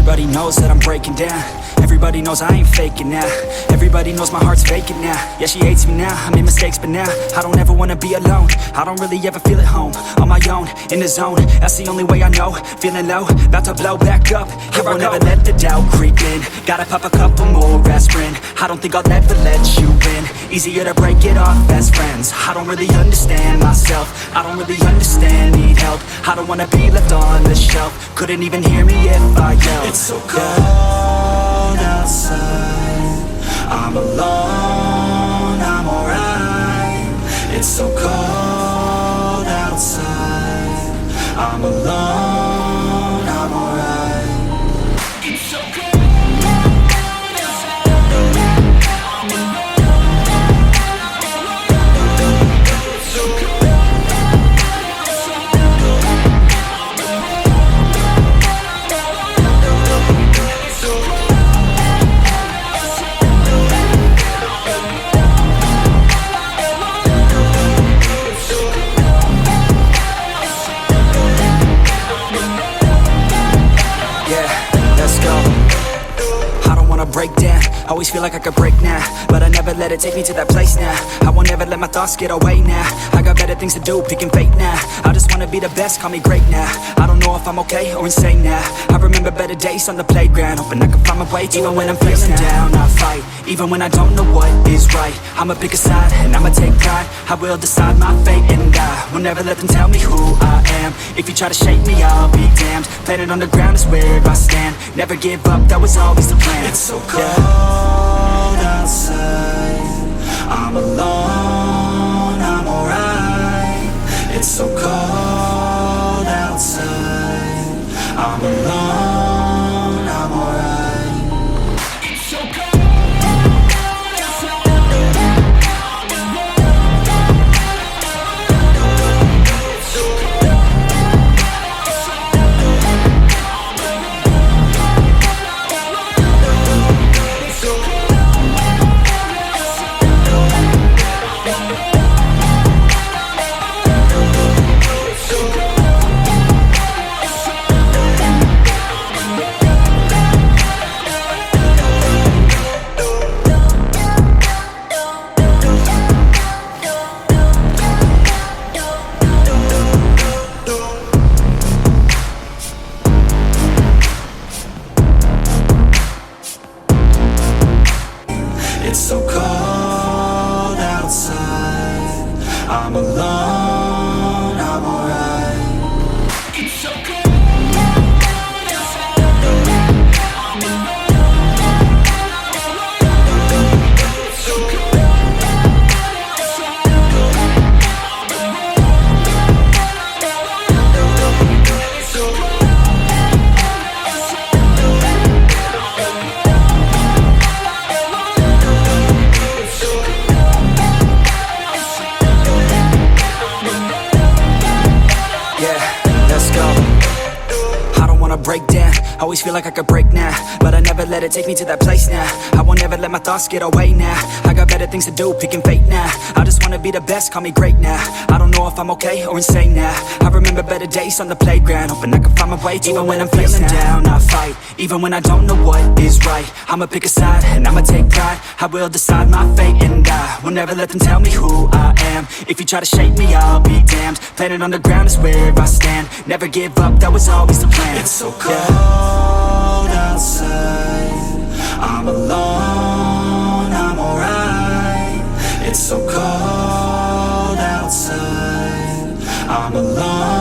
Everybody knows that I'm breaking down. Everybody knows I ain't faking now. Everybody knows my heart's vacant now. Yeah, she hates me now, I made mistakes but now I don't ever wanna be alone. I don't really ever feel at home. On my own, in the zone, that's the only way I know. Feeling low, about to blow back up. I won't ever let the doubt creep in. Gotta pop a couple more aspirin. I don't think I'll ever let you in. Easier to break it off best friends. I don't really understand myself. I don't really understand, need help. I don't wanna be left on the shelf. Couldn't even hear me if I yelled. It's so cold outside, I'm alone, I'm alright. It's so cold outside, I'm alone, I'm alright. It's so cold. Break down, always feel like I could break now, but I never let it take me to that place now. I won't ever let my thoughts get away now. I got better things to do, picking fate now. I just wanna be the best, call me great now. I don't know if I'm okay or insane now. I remember better days on the playground, hoping I can find my way even when I'm feeling down. I fight, even when I don't know what is right. I'ma pick a side, and I'ma take pride. I will decide my fate, and I will never let them tell me who I am. If you try to shake me, I'll be damned. Planet on the ground is where I stand. Never give up, that was always the plan. It's so cold outside, I'm alone, I'm alright. It's so cold outside, I'm alone, I'm alright. It's so cold. It's so cold outside, I'm alone, I'm alright. It's so cold outside, I'm alone, it's so cold outside, I'm alone, it's so cold. Break down, always feel like I could break now, but I never let it take me to that place now. I won't ever let my thoughts get away now. I got better things to do, picking fate now. I just wanna be the best, call me great now. I don't know if I'm okay or insane now. I remember better days on the playground, hoping I can find my way even when I'm feeling down. I fight, even when I don't know what is right. I'ma pick a side, and I'ma take pride. I will decide my fate, and I will never let them tell me who I am. If you try to shake me, I'll be damned. Planet on the ground is where I stand. Never give up, that was always the plan. It's so cold outside, I'm alone, I'm alright. It's so cold outside, I'm alone.